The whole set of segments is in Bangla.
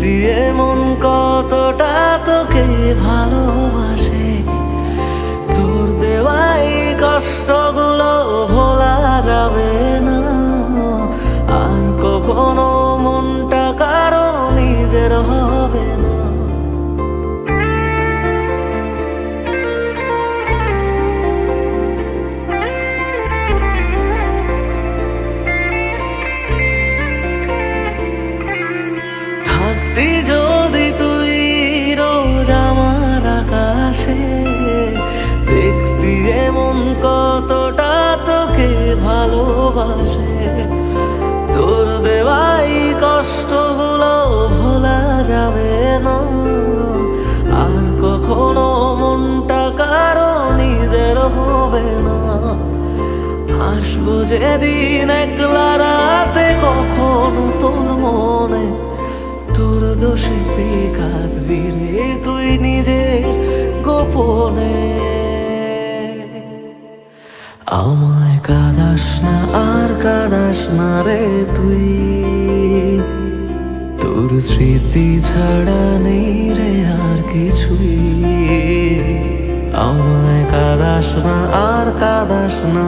দিয়ে মন কতটা তোকে ভালোবাসে, তোর দেওয়াই কষ্টগুলো ভোলা যাবে না আর কখনো, মনটা কারো নিজের হবে না। থাকতি যদি তুই রোজ আমার আকাশে, দেখতি এমন কতটা তোকে ভালোবাসে, তোর দেওয়াই কষ্টগুলো ভোলা যাবে না আর কখনো, মনটা কারো নিজের হবে না। আসবো যেদিন একলা রাতে কখনো তোর মনে, তোর দোষেতে কাঁদবি রে তুই নিজে গোপনে। আমায় কাঁদাস না আর কাঁদাস না রে তুই, তোর স্মৃতি ছাড়া নেই রে আর কিছুই। আমায় কাঁদাস না আর কাঁদাস না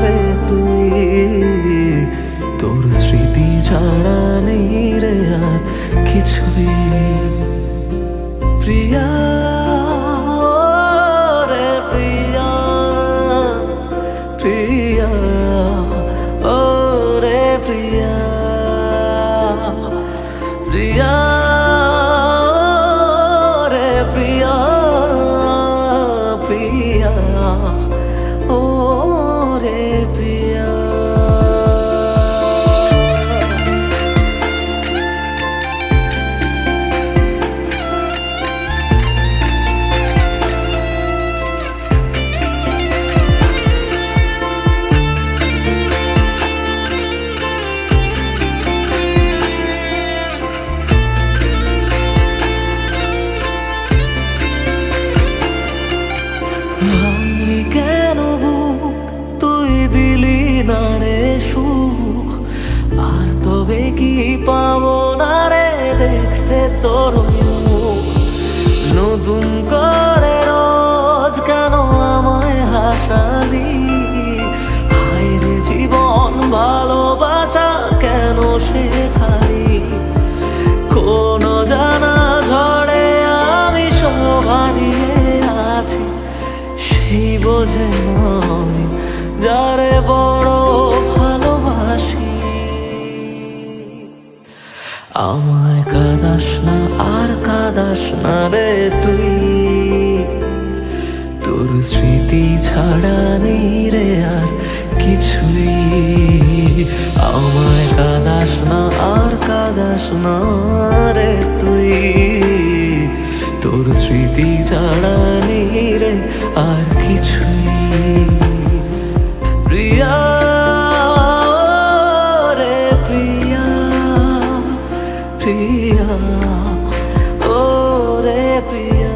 রে তুই, তোর স্মৃতি ছাড়া নেই রে আর কিছুই। প্রিয়া রে প্রিয়া, প্রিয়া ও রে প্রিয়া, প্রিয়া রে প্রিয়া, প্রিয়া ও রে প্রিয়া। ভাঙলি কেন বুক, তুই দিলি না রে সুখ, আর তবে কি পাবো না রে দেখতে তোর মুখ। নতুন করে রোজ কেন আমায় হাসালি, হায় রে জীবন ভালোবাসা কেন শেখালি। কোন জানা ঝড়ে আমি সব হারিয়ে আছি, সেই বোঝে না আমি যারে বড় ভালোবাসি। আমায় কাঁদাস না আর কাঁদাস না রে তুই, তোর স্মৃতি ছাড়া নেই রে আর কিছুই। আমায় কাঁদাস না আর কাঁদাস না রে তুই, তোর স্মৃতি ছাড়া নেই রে আর কিছুই। প্রিয়া রে প্রিয়া, প্রিয়া ও রে প্রিয়া,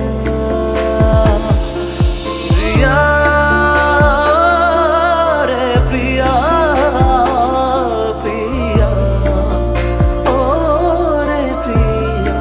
প্রিয়া রে প্রিয়া, প্রিয়া ও রে প্রিয়া।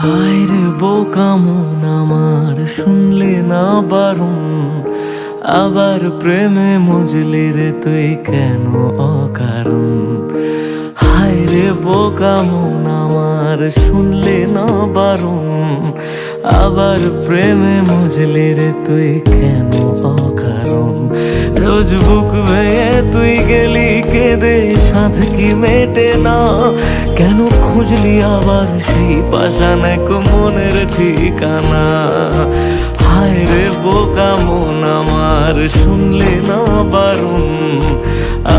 হায় রে বোকা মন আমার, শুনলে না বারণ, আবার প্রেমে মজলি রে তুই কেন অকারণ। হায় রে বোকা মন আমার, শুনলে না বারণ, আবার প্রেমে মজলি রে তুই কেন অকারণ। রোজ বুক ভেঙে তুই গেলি কেঁদে, সাধ কি মেটে না, কেন খুঁজলি আবার সেই পাষাণ এক মনের ঠিকানা। হায় রে বোকা মন আমার, শুনলে না বারণ,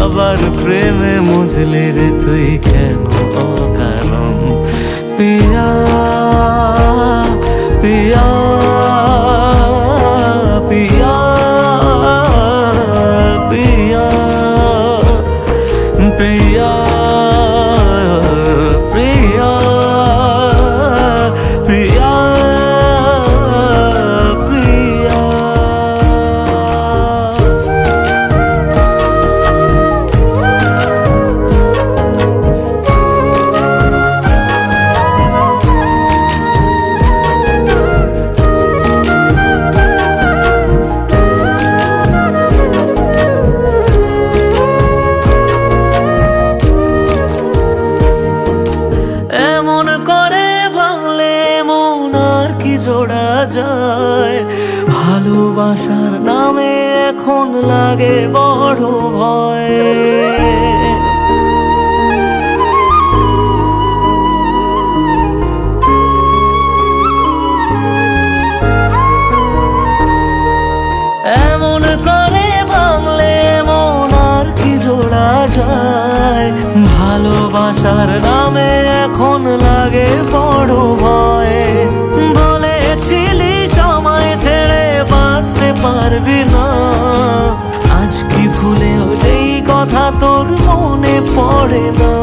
আবার প্রেমে মজলে রে তুই কেন অকারণ। পিয়া पिया पिया पिया पिया प्रिया प्रिया प्रिया। এমন করে ভাঙলে মন আর কি জোড়া যায়, ভালোবাসার নামে এখন লাগে বড় ভয়। এমন করে ভাঙলে মন আর কি জোড়া যায়, ভালোবাসার নামে এখন লাগে বড় ভয়। বলেছিলি সময় ছেড়ে বাঁচতে পারবি না, আজ কি ভুলেও সেই কথা তোর মনে পড়ে না।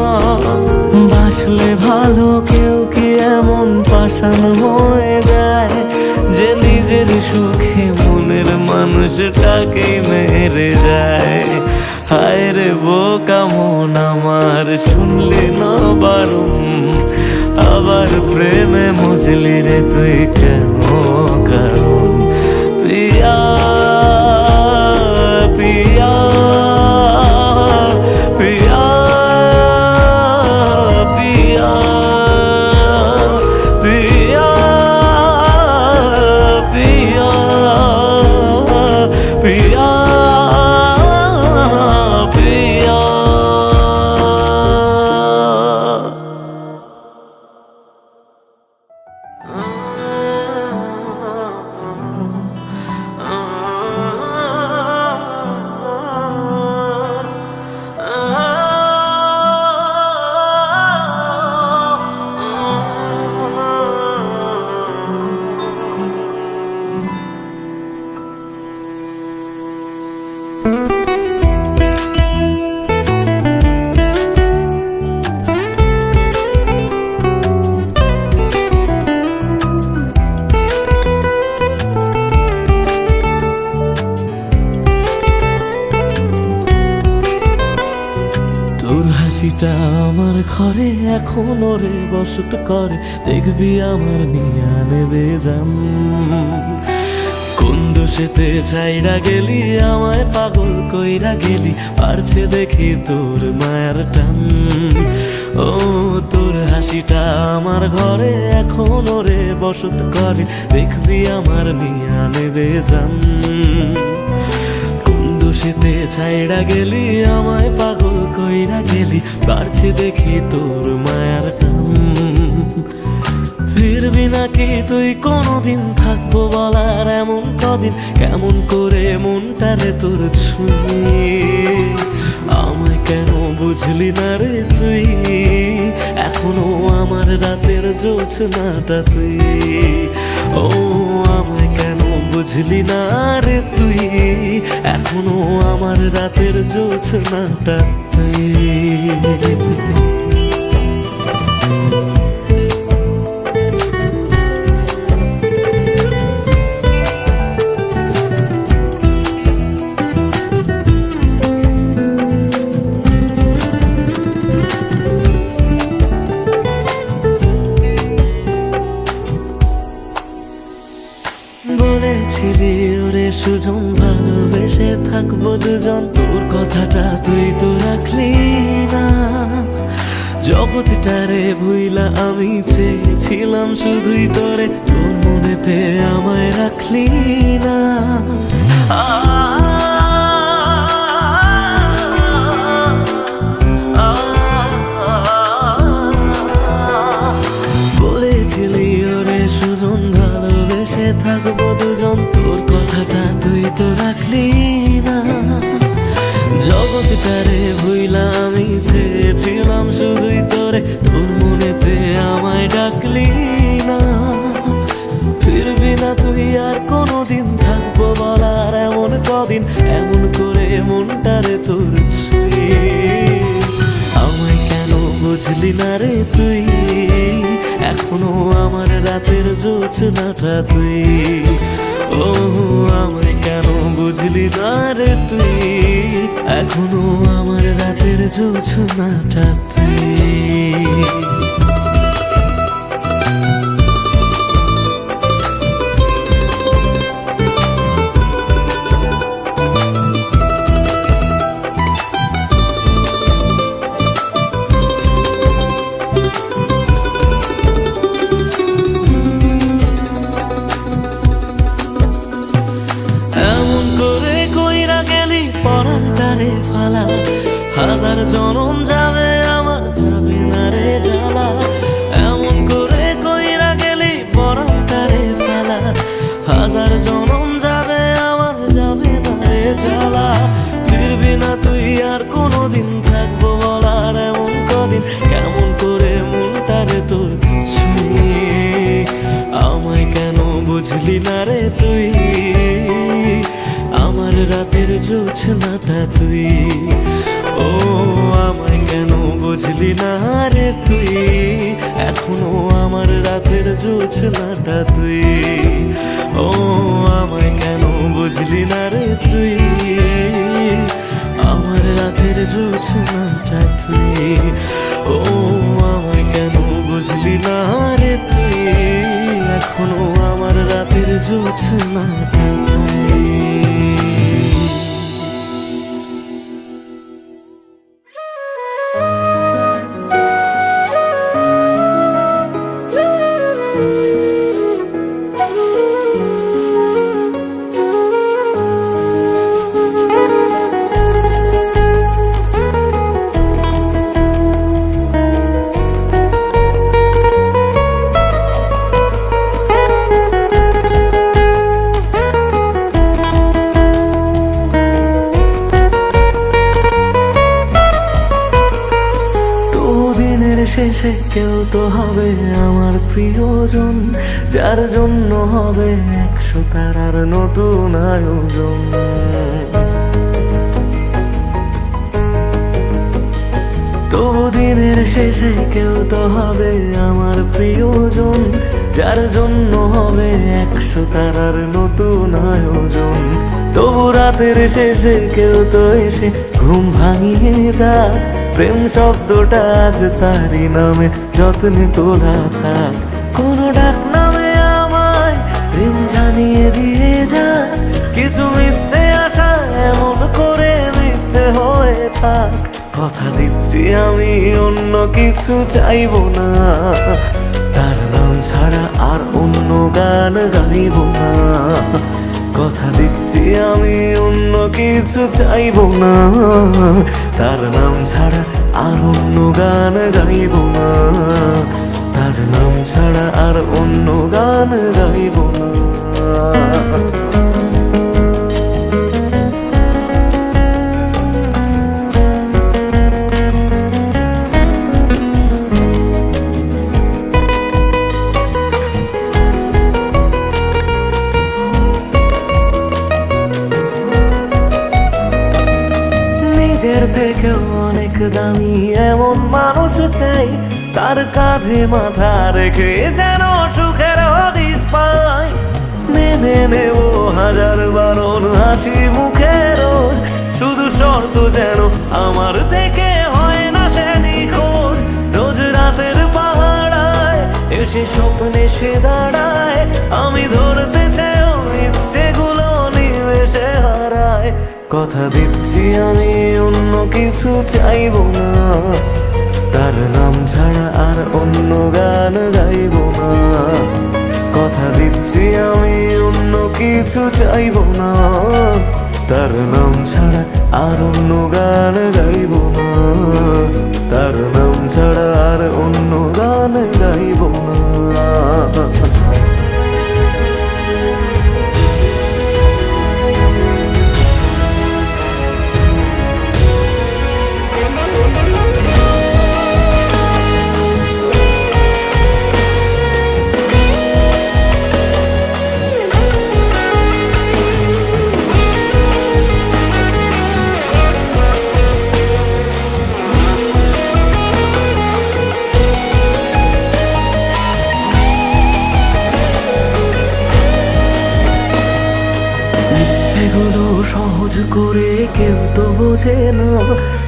বাসলে ভালো কেউ কি এমন পাষাণ হয়ে যায়, যে নিজের সুখে মনের মানুষটাকে মেরে যায়। হায় রে বোকা মন আমার, শুনলি না বারণ, আবার প্রেমে মজলি রে তুই কেন কারণ। পিয়া পিয়া পিয়া পিয়া পিয়া পিয়া পিয়া पिया। তোর হাসিটা আমার ঘরে এখনো রে বসত করে, দেখবি আমার নিয়া নেবে জান। কোন দোষেতে চাইরা গেলি আমায় পাগল কইরা গেলি, পারছে দেখি তোর মায়ার টান। ও তোর হাসিটা আমার ঘরে এখনো রে বসত করে, দেখবি আমার নিয়া নেবে জান। দোষেতে ছাইড়া গেলি আমায় পাগল কইরা গেলি, পারছে দেখি তোর মায়ার টান। ফিরবি নাকি তুই কোনদিন, থাকবো বলার এমন কদিন, কেমন করে মনটারে তোর ছুঁয়ে। আমায় কেন বুঝলি না রে তুই, এখনো আমার রাতের জোছনাটা তুই। ও আমায় কেন বুঝলি না রে তুই, এখনো আমার রাতের জোছনাটা তুই। বলেছিলি ওরে সুজন ভালোবেসে থাকবো দুজন, তোর কথাটা তুই তো রাখলি না। জগৎটারে ভুইলা আমি চেয়েছিলাম শুধুই তোরে, তোর মনেতে আমায় রাখলি না। বলেছিলি ওরে সুজন ভালোবেসে থাকবো দুজন, তোর কথাটা তুই তো রাখলি না। জগৎটারে ভুইলা আমি চেয়েছিলাম শুধুই তোরে, তোর মনেতে আমায় ডাকলি না। না তুই আর কোনোদিন থাকবো বলার এমন কদিন, এমন করে মনটারে তোর ছুঁয়ে। আমায় কেন বুঝলি না রে তুই, এখনো আমার রাতের জোছনাটা তুই। ও আমায় কেন বুঝলি না রে তুই, এখনো আমার রাতের জোছনাটা তুই। পরানটারে ফালা, হাজার জনম যাবে আমার যাবে না রে জ্বালা। এমন করে কইরা গেলি পরানটারে ফালা, হাজার জনম যাবে আমার যাবে না রে জ্বালা। ফিরবি না তুই আর কোনোদিন থাকবো বলার এমন কদিন, কেমন করে মনটারে তোর ছুঁয়ে। আমায় কেন বুঝলি না রে তুই, আমার রাতের জোছনাটা তুই। ও আমায় কেন বুঝলি না রে তুই, এখনো আমার রাতের জোছনাটা তুই। ও আমায় কেন বুঝলি না রে তুই, আমার রাতের জোছনাটা তুই। ও আমায় কেন বুঝলি না রে তুই, এখনো আমার রাতের জোছনাটা তুই। শেষে কেউ তো হবে আমার প্রিয়জন, যার জন্য হবে 100 তারার নতুন আয়োজন। তবু দিনের শেষে কেউ তো হবে আমার প্রিয়জন, যার জন্য হবে 100 তারার নতুন আয়োজন। তবু রাতের শেষে কেউ তো এসে ঘুম ভাঙিয়ে যাক, প্রেম শব্দটা আজ তারই নামে যত্নে তোলা থাক। কোনো ডাক নামে আমায় প্রেম জানিয়ে দিয়ে যাক, কিছু মিথ্যে আশা এমন করে মিথ্যে হয়ে থাক। কথা দিচ্ছি আমি অন্য কিছু চাইবো না, তার নাম ছাড়া আর অন্য গান গাইব না। কথা দিচ্ছি আমি অন্য কিছু চাইবো না, তার নাম ছাড়া আর অন্য গান গাইব না। তার নাম ছাড়া আর অন্য গান গাইব না। নিজের থেকেও অনেক দামি এমন মানুষ চাই, তার কাঁধে মাথা রেখে যেন সুখের হদিস পাই। মেনে নেব হাজার বারণ হাসি মুখে রোজ, শুধু শর্ত যেন আমার থেকে হয় না সে নিখোঁজ। রোজ রাতের পাহাড়ায় এসে স্বপ্নে সে দাঁড়ায়, আমি ধরতে চেয়েও ইচ্ছেগুলো নিমেষে হারায়। কথা দিচ্ছি আমি অন্য কিছু চাইবো না, তার নাম ছাড়া আর অন্য গান গাইব না। কথা দিচ্ছি আমি অন্য কিছু চাইবো না, তার নাম ছাড়া আর অন্য গান গাইব না। তার নাম ছাড়া আর অন্য গান গাইব না। এগুলো সহজ করে কেউ তো বোঝে না,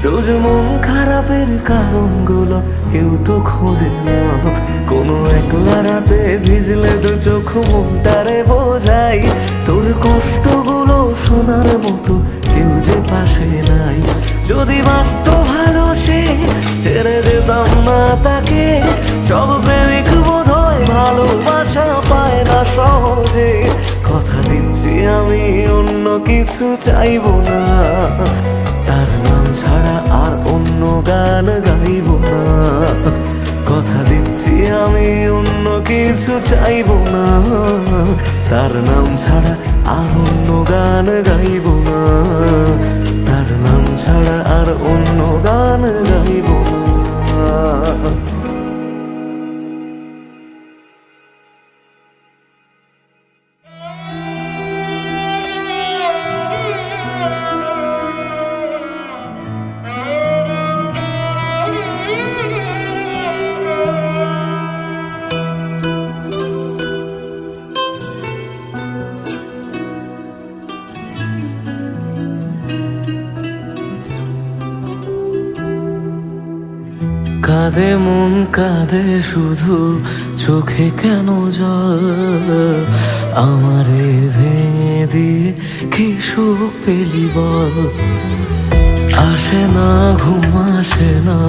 রোজ মন খারাপের কারণগুলো কেউ তো খোঁজে না। কোনো একলা রাতে ভিজলে দু চোখ মনটারে বোঝাই, তোর কষ্টগুলো শোনার মতো কেউ যে পাশে নাই। যদি বাঁচত ভালো সে ছেড়ে যেতাম না তাকে, সব প্রেমিক বোধহয় ভালোবাসা পায় না সহজে। কথা দিচ্ছি আমি অন্য কিছু চাইবো না, তার নাম ছাড়া আর অন্য গান গাইবো না। কথা দিচ্ছি আমি অন্য কিছু চাইবো না, তার নাম ছাড়া আর অন্য গান গাইবো না। তার নাম ছাড়া আর অন্য গান গাইবো না। কাঁদে মন কাঁদে শুধু, চোখে কেন জল? আমারে ভেঙে দিয়ে কি সুখ পেলি বল? আসে না ঘুম আসে না,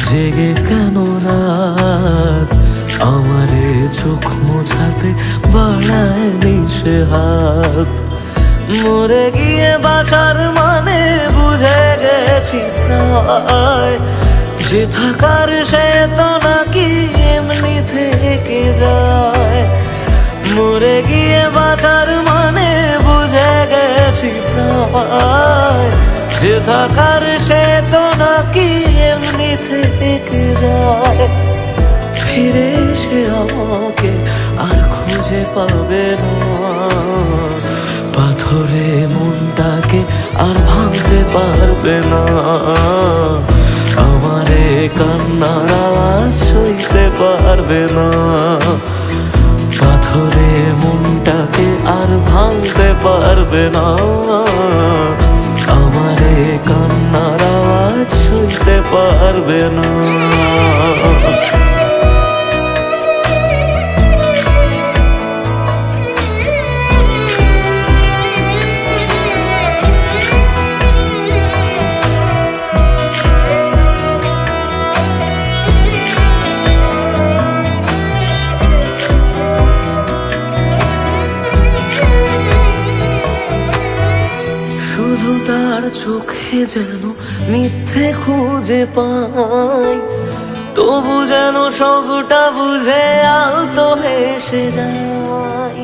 জেগে কেন রাত? আমারে চোখ মোছাতে বাড়ায় নিশে হাত। মরে গিয়ে বাঁচার মানে বুঝে গেছি প্রায়, যে থাকার সে তো নাকি এমনি থেকে যায়। মরে গিয়ে বাঁচার মানে বুঝে গেছি প্রায়, যে থাকার সে তো নাকি এমনি থেকে যায়। ফিরে এসে আমাকে আর খুঁজে পাবে না, পাথরে মনটাকে আর ভাঙতে পারবে না। আমারে কান্নার আওয়াজ সইতে পারবে না, পাথরে মনটাকে আর ভাঙতে পারবে না। আমারে কান্নার আওয়াজ সইতে পারবে না। শুধু তার চোখে যেন মিথ্যে খুঁজে পাই, তবু যেন সবটা বুঝে আলতো হেসে যায়।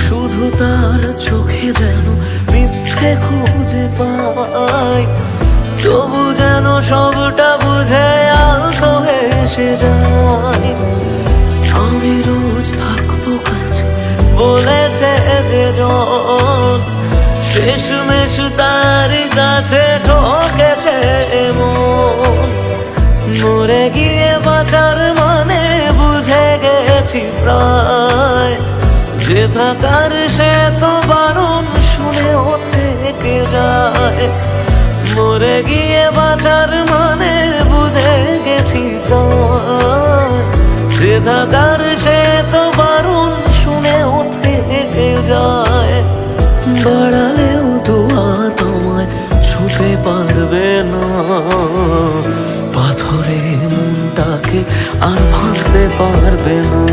শুধু তার চোখে যেন মিথ্যে খুঁজে পাই, তবু যেন সবটা বুঝে আলতো হেসে যায়। আমি রোজ থাকবো কাছে বলেছে যে জন, শেষমেশ তার কাছে ঠকেছে মন। মরে গিয়ে বাঁচার মানে বুঝে গেছি প্রায়, যে থাকার সে তো বারণ শুনেও থেকে যায়। মরে গিয়ে বাঁচার মানে বুঝে গেছি প্রায়, যে থাকার সে তো বারণ শুনেও থেকে যায়। বাড়ালেও দোয়া তোমায় ছুতে পারবে না, পাথরে মনটাকে আর ভাঙতে পারবে না।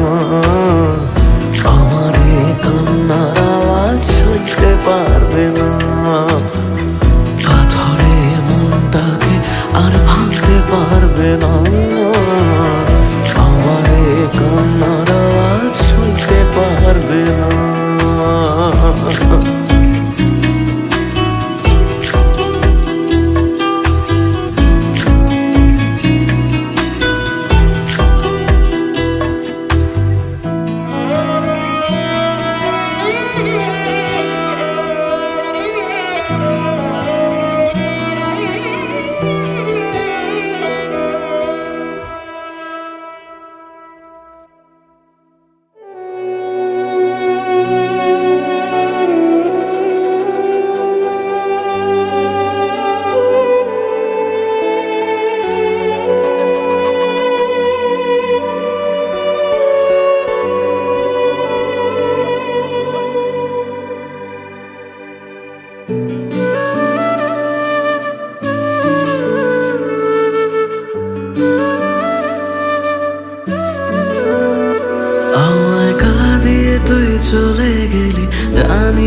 আমারে কান্নার আওয়াজ সইতে পারবে না, পাথরে মনটাকে আর ভাঙতে পারবে না। আমারে কান্নার আওয়াজ সইতে পারবে না।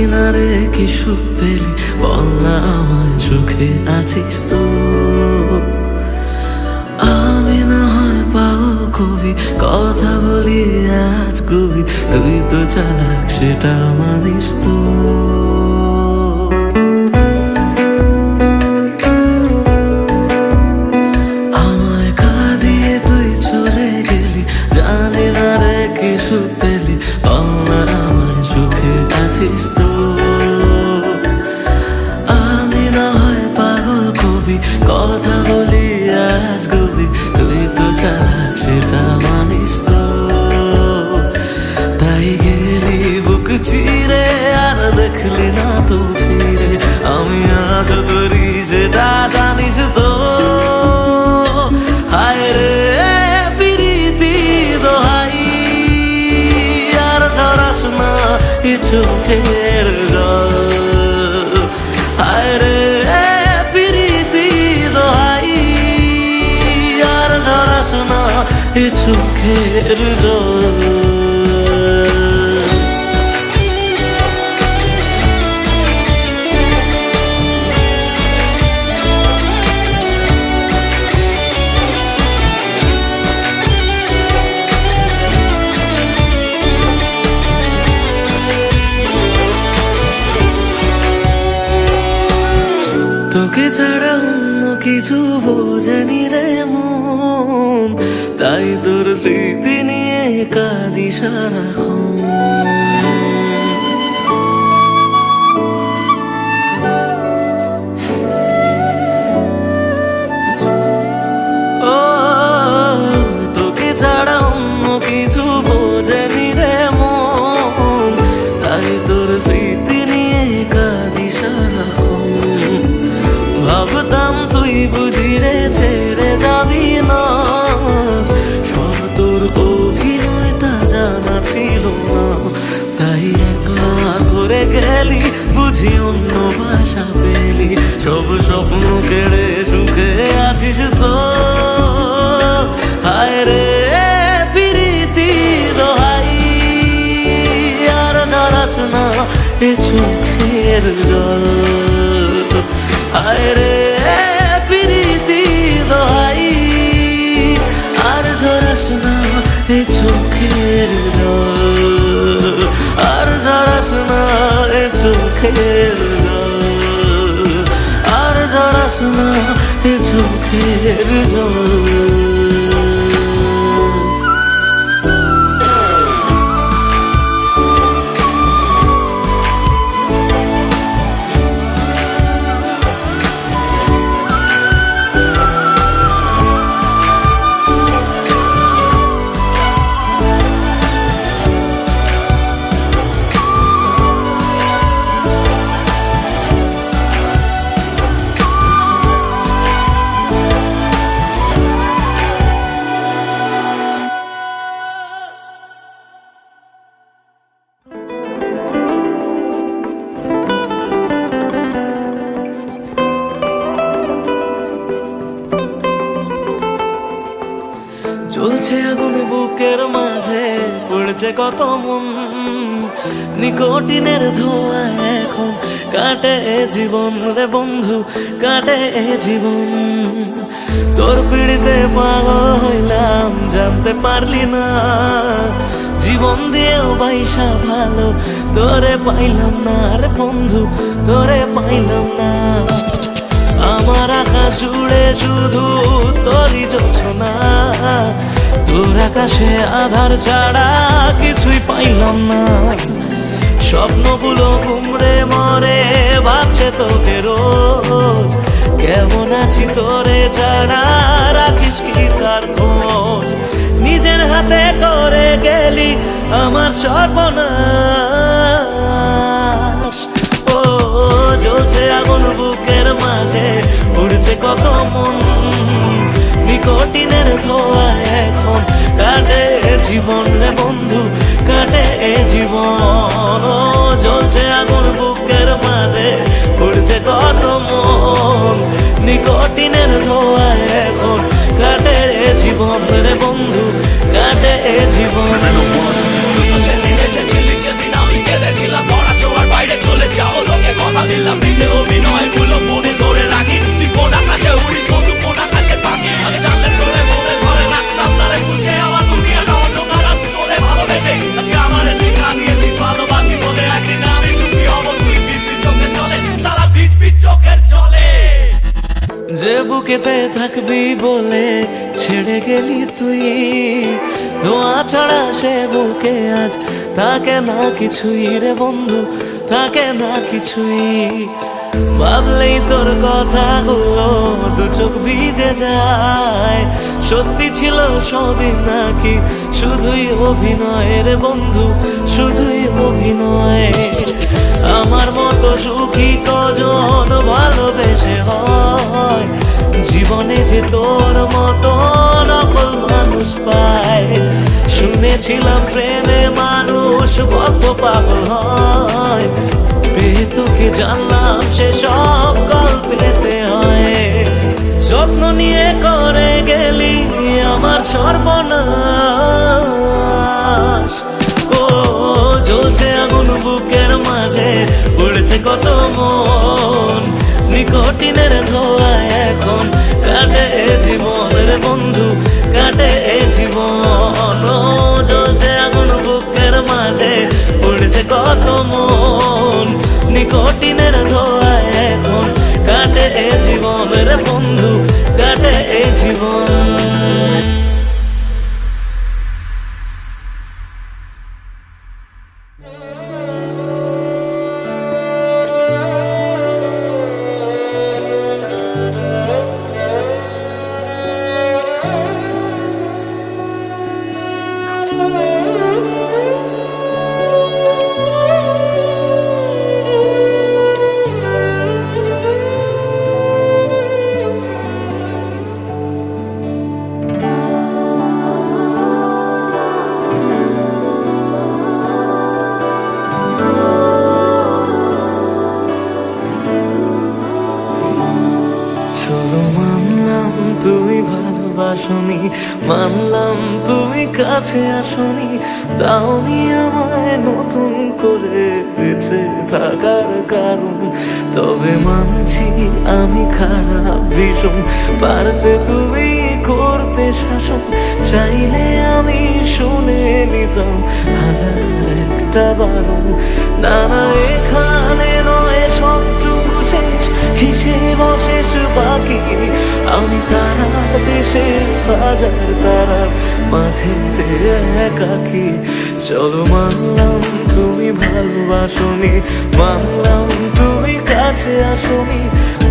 জানি না রে কি সুখ পেলি, বল না আমায় সুখে আছিস তো। আমি না হয় পাগল কবি, কথা বলি আজ কবি, তুই তো চালাক সেটা মানিস তো। আমায় কাঁদিয়ে তুই চলে গেলি, জানি না রে কি সুখ পেলি, বল না আমায় সুখে আছিস তো। আমি না হয় পাগল কবি, কথা বলি আজ কবি, তুই তো চালাক সেটা মানিস তো। তাই গেলি বুক চিরে আর দেখলি না তো ফিরে, আমি আজ তোরি সেটা জানিস তো। হায় রে প্রীতি দোহাই, আর ঝরাস না এ চোখের জল। হায় রে প্রীতি দোহাই, আর ঝরাস না এ চোখের জল। তোকে ছাড়া অন্য কিছু বোঝেনি রে মন, তাই তোর স্মৃতি নিয়ে কাঁদি সারাক্ষণ। ও তোকে ছাড়া অন্য কিছু বোঝেনি রে মন, তাই তোর স্মৃতি নিয়ে কাঁদি সারাক্ষণ। ভাবতাম তুই বুঝি রে ছেড়ে যাবি না, সব তোর অভিনয় তা জানা ছিল না। তাই একলা করে গেলি বুঝি অন্য ভাষা পেলি, সব স্বপ্ন কেড়ে সুখে আছিস তো। হায় রে প্রীতি দোহাই, আর ঝরাস না এ চোখের জল। হায় রে প্রীতি দোহাই, আর ঝরাস না এ চোখের জল। আর ঝরাস না এ চোখের জল, আর ঝরাস না এ চোখের জল। জ্বলছে আগুন বুকের মাঝে, পড়ছে কত মন, নিকোটিনের ধোঁয়া এখন কাটে জীবন রে বন্ধু, কাটে জীবন। তোর পিড়িতে পাগল হইলাম জানতে পারলি না, জীবন দিয়েও বাইসা ভালো তোরে পাইলাম না রে বন্ধু, তোরে পাইলাম না। আমার আকাশ জুড়ে শুধু তোরই জোছনা, তোর আকাশে আধার ছাড়া কিছুই পাইলাম না। স্বপ্নগুলো ঘুমড়ে মরে ভাবছে তোকে রোজ, কেমন আছি তোরে ছাড়া রাখিস কি তার খোঁজ। নিজের হাতে করে গেলি আমার সর্বনাশ। ও জ্বলছে আগুন বুকের মাঝে, উড়ছে কত মন, নিকোটিনের ধোঁয়া এখন কাটে জীবন রে বন্ধু, কাটে জীবন। ও জ্বলছে আগুন বুকের মাঝে, উড়ছে কত মন, নিকোটিনের ধোঁয়া এখন কাটে জীবন রে বন্ধু, কাটে জীবন। সেদিন এসেছিলি, সেদিন আমি কেঁদেছিলাম, ধরা ছোঁয়ার বাইরে চলে বুকেতে থাকবি বলে ছেড়ে গেলি তুই, দোয়া ছাড়া সে বুকে আজ থাকে না কিছুই রে বন্ধু, থাকে না কিছুই। ভাবলেই তোর কথাগুলো দু চোখ ভিজে যায়, সত্যি ছিল সবই নাকি শুধুই অভিনয় রে বন্ধু, শুধুই অভিনয়। আমার মতো সুখী কজন ভালোবেসে হয়, জীবনে যে তোর মতো নকল মানুষ পায়। শুনেছিলাম প্রেমে মানুষ কত পাগল হয়, পেয়ে তোকে জানলাম সে সব গল্পেতে হয়। যত্ন নিয়ে করে গেলি আমার সর্বনাশ, ও জ্বলছে আগুন বুকের মাঝে, পড়েছে কত মন, নিকটিনের ধোঁয়ায় এখন কাটে জীবনের বন্ধু, কাটে জীবন। ও জ্বলছে আগুন বুকের মাঝে, পড়েছে কত মন, নিকটিনের ধোঁয়ায় এখন কাটে জীবনের বন্ধু, কাটে জীবন। তুমি ভালোবাসনি, মানলাম তুমি কাছে আসনি, দাওনি আমায় নতুন করে বেঁচে থাকার কারণ। তবে মানছি আমি খারাপ ভীষণ, পারতে তুমি করতে শাসন, চাইলে আমি শুনে নিতাম হাজার একটা বারণ। না না এখানে নয় সবটুকু শেষ, হিসেব অশেষ বাকি, আমি তারার দেশে হাজার তারার মাঝেতে একাকি। চলো মানলাম তুমি ভালোবাসনি, মানলাম তুমি কাছে আসনি,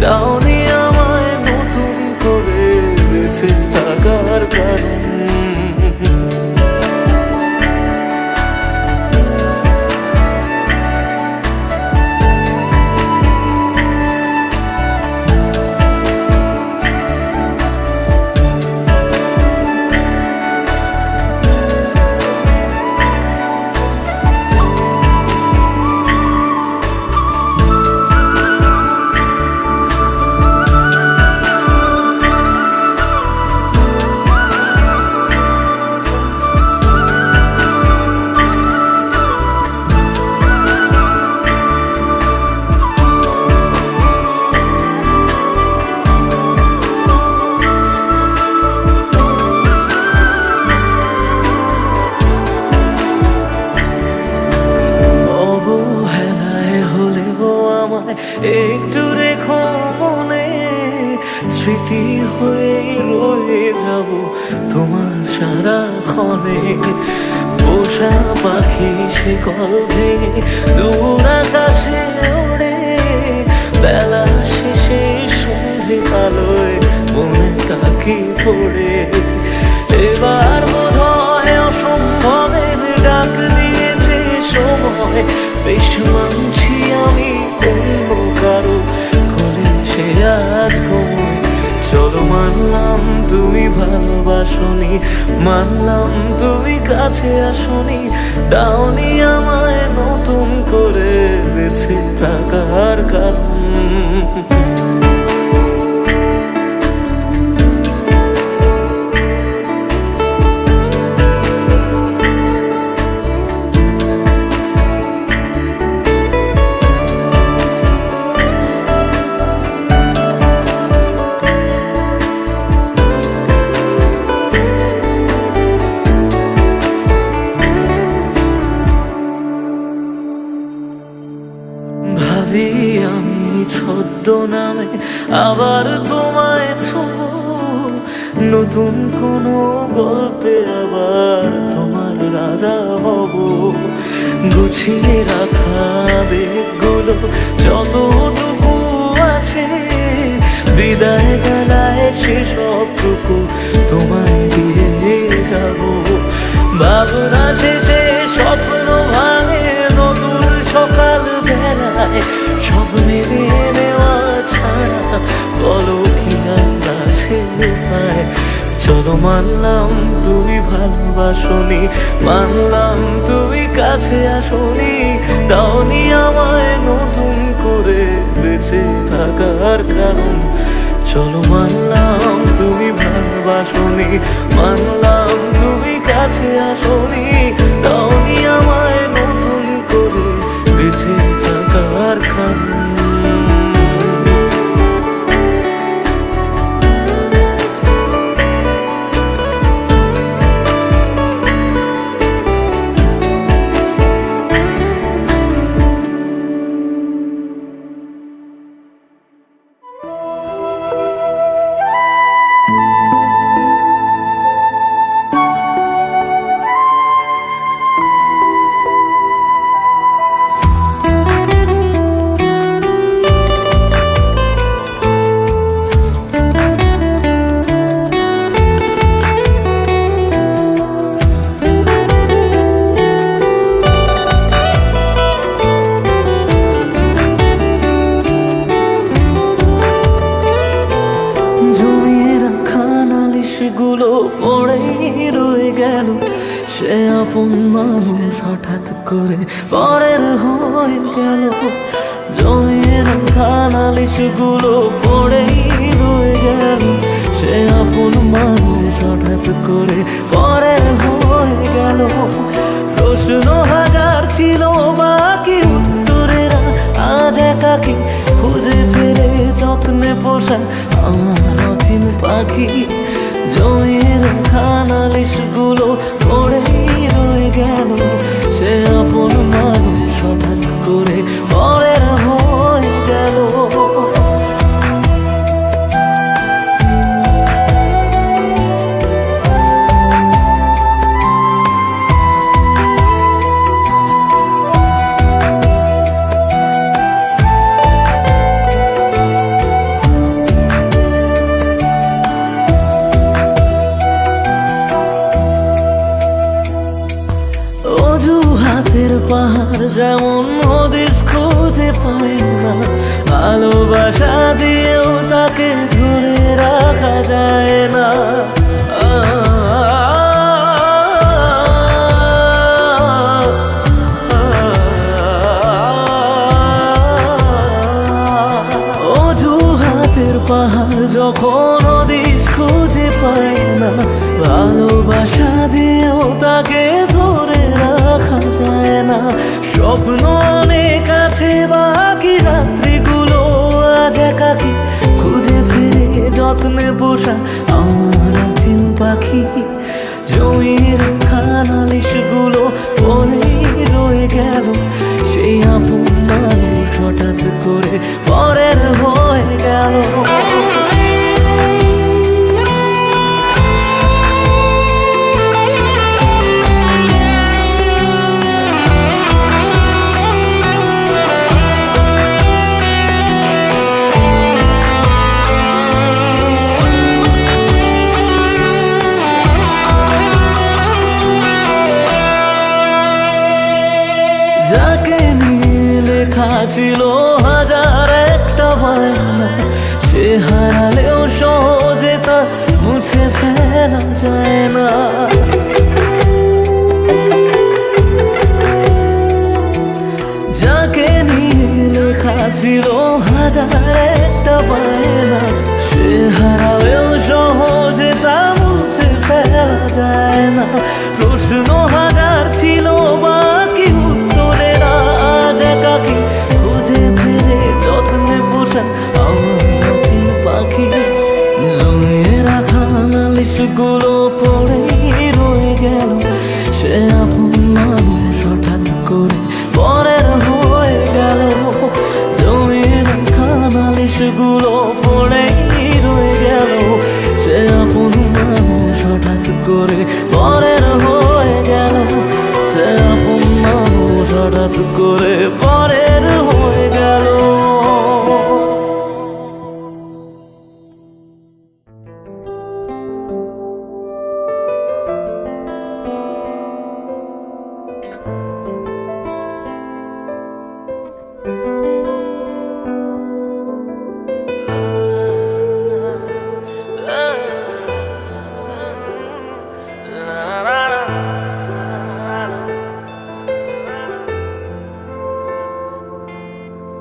দাওনি আমায় নতুন করে বেঁচে থাকার কারণ। একটু রেখো মনে, স্মৃতি হয়ে রয়ে যাব তোমার সারাক্ষণে। পোষা পাখি সে কল ভেঙে দূর আকাশে ওড়ে, বেলা শেষে সন্ধে আলোয় মনে কাকি পড়ে। এবার বোধ হয় অসম্ভবের ডাক দিয়েছে সময়, বেশ মানছি আমি অন্য কারো কোলে সে আজ ঘুমোয়। চলো মানলাম তুমি ভালোবাসনি, মানলাম তুমি কাছে আসনি, দাওনি আমায় নতুন করে বেঁচে থাকার কারণ। ভাবি আমি ছদ্মনামে আবার তোমায় ছোঁবো, নতুন কোনো গল্পে আবার তোমার রাজা হব। গুছিয়ে রাখা বেগগুলো যতটুকু আছে, বিদায় বেলায় সেসবটুকু তোমায় দিয়ে যাব। ভাবনা শেষে স্বপ্ন ভাঙে নতুন সকাল বেলায়, সব মেনে নেওয়া ছাড়া বলো কি আর আছে উপায়। চলো মানলাম তুমি ভালোবাসনি, মানলাম তুমি কাছে আসনি, দাওনি আমায় নতুন করে বেঁচে থাকার কারণ। চলো মানলাম তুমি ভালোবাসনি, মানলাম তুমি কাছে আসনি, দাওনি আমায় নতুন করে বেঁচে থাকার কারণ। গুলো পড়েই রয়ে গেল, সে আপন মানুষ হঠাৎ করে পরের হয়ে গেল। জমিয়ে রাখা নালিশগুলো পড়েই রয়ে গেল, সে আপন মানুষ হঠাৎ করে পরের হয়ে গেল। প্রশ্ন হাজার ছিল বাকি উত্তরেরা আজ একাকি খুঁজে ফেলে যত্নে পোষা আমার অচিন পাখি। জমিয়ে রাখা নালিশগুলো পড়েই রয়ে গেল, সে আপন মানুষ হঠাৎ করে পরের হয়ে গেল। অজুহাতের পাহাড় যেমন হদিস খুঁজে পাই না, ভালোবাসা দিয়েও তাকে ধরে রাখা যায় না। অজুহাতের পাহাড় যখন হদিস খুঁজে পাই না, ভালোবাসা দিয়েও তাকে ধরে রাখা যায় না। স্বপ্ন অনেক আছে বাকি রাত্রিগুলো আজ একাকি খুঁজে ফিরে যত্নে পোষা আমার অচিন পাখি। জমিয়ে রাখা নালিশগুলো পড়েই রয়ে গেল, সেই আপন মানুষ হঠাৎ করে পরের হয়ে গেল। যাকে নিয়ে লেখা ছিল হাজার একটা বায়না, সে হারালেও সহজে তা মুছে ফেলা যায় না। যাকে নিয়ে লেখা ছিল হাজার একটা বায়না, সে হারালেও সহজে তা মুছে ফেলা যায় না। প্রশ্ন হাজার ছিল বাকি উত্তরেরা আজ একাকি খুঁজে ফিরে যত্নে পোষা আমার অচিন পাখি। জমিয়ে রাখা নালিশগুলো পড়েই রয়ে গেল, সে আপন মানুষ হঠাৎ করে পরের হয়ে গেল। জমিয়ে রাখা দিনগুলো পড়েই রয়ে গেল। সে আপন মানুষ হঠাৎ করে পরের হয়ে গেল। সে আপন মানুষ হঠাৎ করে পরের হয়ে গেল।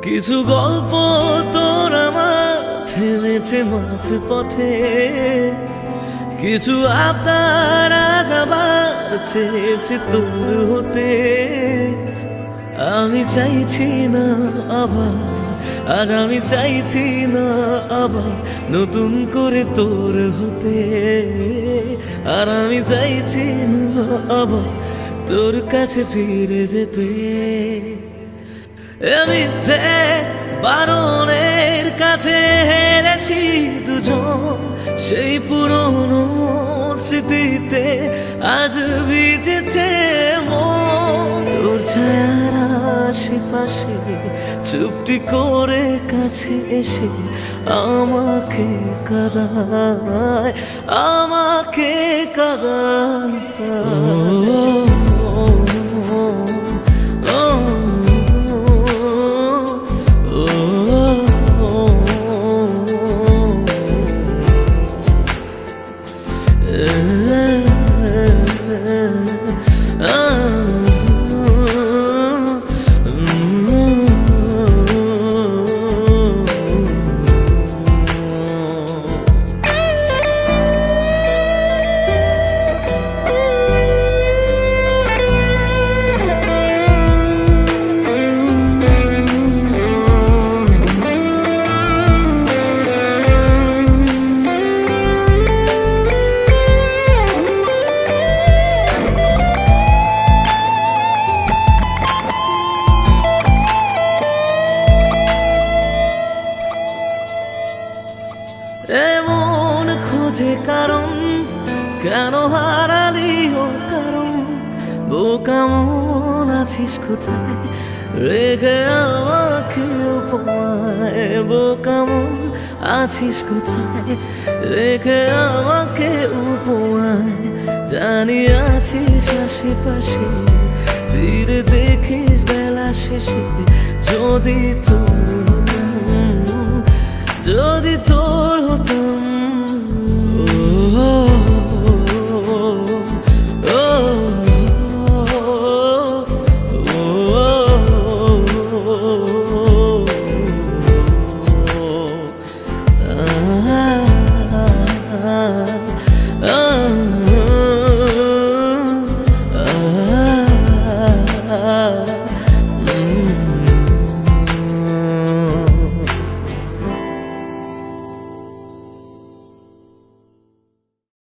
কিছু গল্প তোর আমার থেমেছে মাঝ পথে, কিছু আবদার আজ আবার চেয়েছে তোর হতে। আমি চাইছি না আবার, আজ আমি চাইছি না আবার নতুন করে তোর হতে। আর আমি চাইছি না আবার তোর কাছে ফিরে যেতে। মিথ্যে বারণের কাছে হেরেছি দুজন, সেই পুরনো স্মৃতিতে আজ ভিজেছে মন। তোর ছায়ার আশেপাশে চুপটি করে কাছে এসে আমাকে কাঁদায়, আমাকে কাঁদায়। এমন খোঁজে কারণ, কেন হারালি ওর কারণ। বোকা মন আছিস কোথায়, রেখে আমাকে উপমায়। বোকা মন আছিস কোথায়, রেখে আমাকে উপমায়। জানি আছিস আশেপাশে, ফিরে দেখিস বেলা শেষে যদি তোর